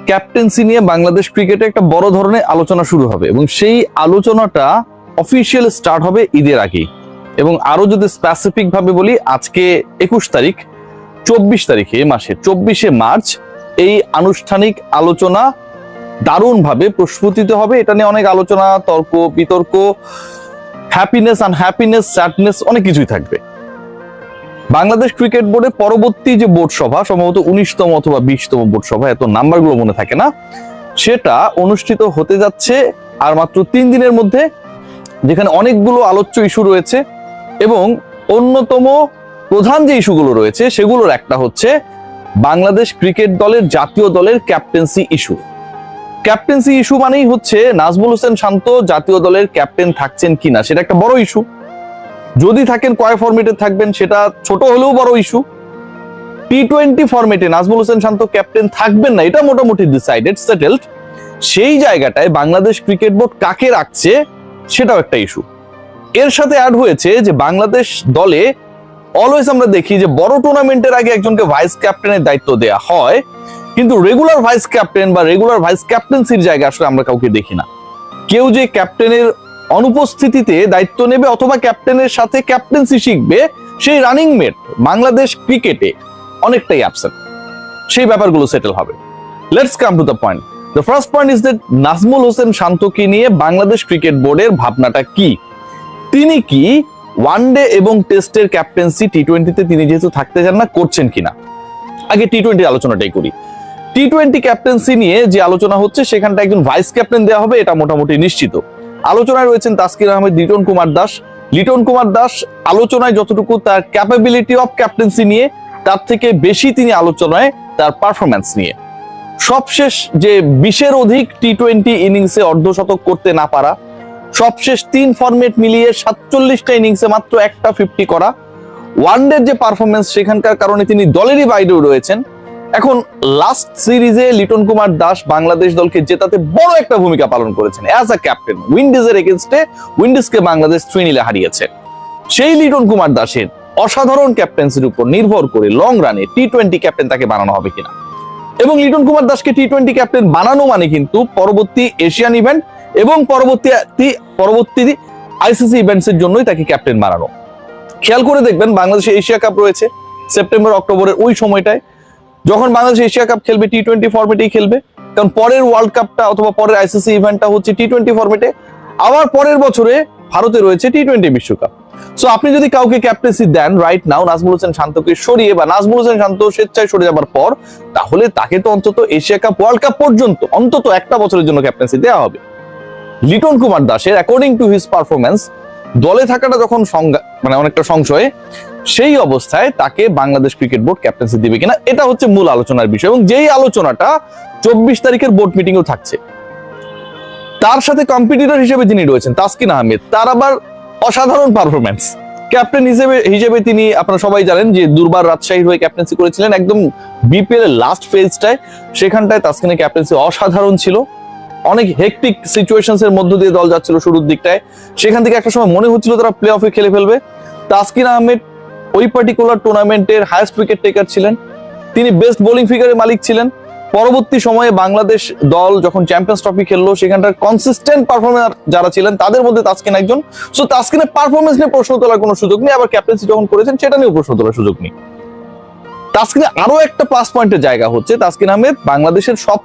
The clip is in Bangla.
ক্যাপ্টেন্সি নিয়ে বাংলাদেশ ক্রিকেটে একটা বড় ধরনের আলোচনা শুরু হবে এবং সেই আলোচনাটা অফিসিয়াল স্টার্ট হবে ঈদের আগেই। এবং আরো যদি স্পেসিফিক ভাবে বলি, আজকে 21 তারিখ, 24 তারিখে মাসের 24শে মার্চ এই আনুষ্ঠানিক আলোচনা দারুণভাবে প্রস্ফুটিত হবে। এটা নিয়ে অনেক আলোচনা, তর্ক বিতর্ক, হ্যাপিনেস আনহ্যাপিনেস, স্যাডনেস, অনেক কিছুই থাকবে। বাংলাদেশ ক্রিকেট বোর্ডের পরবর্তী যে বোর্ড সভা, সম্ভবত 19তম অথবা 20তম বোর্ড সভা, এত নাম্বারগুলো মনে থাকে না, সেটা অনুষ্ঠিত হতে যাচ্ছে আর মাত্র 3 দিনের মধ্যে, যেখানে অনেকগুলো আলোচ্য ইস্যু রয়েছে এবং অন্যতম প্রধান যে ইস্যুগুলো রয়েছে সেগুলোর একটা হচ্ছে বাংলাদেশ ক্রিকেট দলের জাতীয় দলের ক্যাপ্টেন্সি ইস্যু। ক্যাপ্টেন্সি ইস্যু মানেই হচ্ছে নাজমুল হোসেন শান্ত জাতীয় দলের ক্যাপ্টেন থাকছেন কিনা, সেটা একটা বড় ইস্যু। যদি থাকেন কয় ফরম্যাটে থাকবেন সেটা ছোট হলেও বড় ইস্যু। টি-20 ফরম্যাটে নাজমুল হোসেন শান্ত ক্যাপ্টেন থাকবেন না, এটা মোটামুটি ডিসাইডেড, সেটেলড। সেই জায়গাটায় বাংলাদেশ ক্রিকেট বোর্ড কাকে রাখছে সেটাও একটা ইস্যু। এর সাথে অ্যাড হয়েছে যে বাংলাদেশ দলে অলওয়েজ আমরা দেখি যে বড় টুর্নামেন্টের আগে একজনকে ভাইস ক্যাপ্টেনের দায়িত্ব দেয়া হয়, কিন্তু রেগুলার ভাইস ক্যাপ্টেন বা রেগুলার ভাইস ক্যাপ্টেন্সির জায়গায় আসলে আমরা কাউকে দেখি না। কেউ যে ক্যাপ্টেনের অনুপস্থিতিতে দায়িত্ব নেবে অথবা ক্যাপ্টেনের সাথে ক্যাপ্টেন্সি শিখবে, সেই রানিং মেট বাংলাদেশ ক্রিকেটে অনেকটাই অ্যাবসেন্ট। সেই ব্যাপারগুলো সেটেল হবে। Let's come to the point. The first point is that Najmul Hossain শান্তকে নিয়ে বাংলাদেশ ক্রিকেট বোর্ডের ভাবনাটা কি। তিনি কি ওয়ানডে এবং টেস্টের ক্যাপ্টেন্সি টি-20তে তিনি যেহেতু থাকতে চান না, করছেন কিনা। আগে টি-20 আলোচনাটাই করি। টি-20 ক্যাপ্টেন্সি নিয়ে যে আলোচনা হচ্ছে সেখানটা একজন ভাইস ক্যাপ্টেন দেওয়া হবে, এটা মোটামুটি নিশ্চিত। আলোচনায় রয়েছেন তাসকিন আহমেদ, লিটন কুমার দাস। লিটন কুমার দাস আলোচনায় যতটুকু তার ক্যাপাবিলিটি অফ ক্যাপ্টেন্সি নিয়ে, তার থেকে বেশি তিনি আলোচনায় তার পারফরম্যান্স নিয়ে। সবশেষ যে 20-এর অধিক টি-20 ইনিংসে অর্ধশতক করতে না পারা, সবশেষ 3 ফরম্যাট মিলিয়ে 47টা ইনিংসে মাত্র একটা 50 করা, ওয়ানডের যে পারফরমেন্স সেখানকার কারণে তিনি দলেরই বাইরেও রয়েছেন। এখন লাস্ট সিরিজে লিটন কুমার দাস বাংলাদেশ দলকে জেতাতে বড় একটা ভূমিকা পালন করেছেন অ্যাজ আ ক্যাপ্টেন। উইন্ডিজের এগেইনস্টে উইন্ডিজকে বাংলাদেশ 3-0 হারিয়েছে। সেই লিটন কুমার দাসের অসাধারণ ক্যাপ্টেন্সির উপর নির্ভর করে লং রানে টি-20 ক্যাপ্টেন তাকে বানানো হবে কিনা। এবং লিটন কুমার দাসকে টি-20 ক্যাপ্টেন বানানো মানে কিন্তু পরবর্তী এশিয়ান ইভেন্ট এবং পরবর্তী আইসিসি ইভেন্টস এর জন্যই তাকে ক্যাপ্টেন বানানো। খেয়াল করে দেখবেন বাংলাদেশে এশিয়া কাপ রয়েছে সেপ্টেম্বর অক্টোবরের ওই সময়টায়। যখন বাংলাদেশ এশিয়া কাপ খেলবে টি-20 ফরম্যাটেই খেলবে, কারণ পরের ওয়ার্ল্ড কাপটা অথবা পরের আইসিসি ইভেন্টটা হচ্ছে টি-20 ফরম্যাটে। আবার পরের বছরে ভারতে রয়েছে টি-20 বিশ্বকাপ। সো আপনি যদি কাউকে ক্যাপ্টেন্সি দেন রাইট নাও, নাজমুল হোসেন শান্তকে সরিয়ে বা নাজমুল হোসেন শান্ত স্বেচ্ছায় সরে যাবার পর, তাহলে তাকে তো অন্তত এশিয়া কাপ ওয়ার্ল্ড কাপ পর্যন্ত অন্তত একটা বছরের জন্য ক্যাপ্টেন্সি দেওয়া হবে। লিটন কুমার দাসের অ্যাকর্ডিং টু হিজ পারফরমেন্স দলে থাকাটা যখন অনেকটা সংশয়, সেই অবস্থায় তাকে বাংলাদেশ ক্রিকেট বোর্ড ক্যাপ্টেন্সি দিবে কিনা, এটা হচ্ছে মূল আলোচনার বিষয়। এবং যেই আলোচনাটা 24 তারিখের বোর্ড মিটিংও থাকছে। তার সাথে কম্পিটিটর হিসেবে যিনি রয়েছেন তাসকিন আহমেদ, তার আবার অসাধারণ পারফরমেন্স। ক্যাপ্টেন হিসেবে তিনি, আপনারা সবাই জানেন যে দুর্বার রাজশাহীর হয়ে ক্যাপ্টেন্সি করেছিলেন একদম বিপিএল এর লাস্ট ফেজটায়। সেখানটায় তাসকিনের ক্যাপ্টেন্সি অসাধারণ ছিল। অনেক হেকটিক সিচুয়েশনস এর মধ্য দিয়ে দল যাচ্ছিল শুরুর দিকটায়, সেখান থেকে একটা সময় মনে হচ্ছিল তারা প্লে অফে খেলে ফেলবে। তাসকিন আহমেদ ওই পার্টিকুলার টুর্নামেন্টের হাইয়েস্ট উইকেট টেকার ছিলেন, তিনি বেস্ট বোলিং ফিগারের মালিক ছিলেন। পরবর্তী সময়ে বাংলাদেশ দল যখন চ্যাম্পিয়ন্স ট্রফি খেললো, সেখানটার কনসিস্টেন্ট পারফরমেন্স যারা ছিলেন তাদের মধ্যে তাসকিন একজন। সো তাসকিনের পারফরমেন্স নিয়ে প্রশ্ন তোলার কোনো সুযোগ নেই, আবার ক্যাপ্টেন্সি যখন করেছেন সেটা নিয়েও প্রশ্ন তোলার সুযোগ নেই। তাসকিনের আরো একটা প্লাস পয়েন্টের জায়গা হচ্ছে তাসকিন আহমেদ বাংলাদেশের সব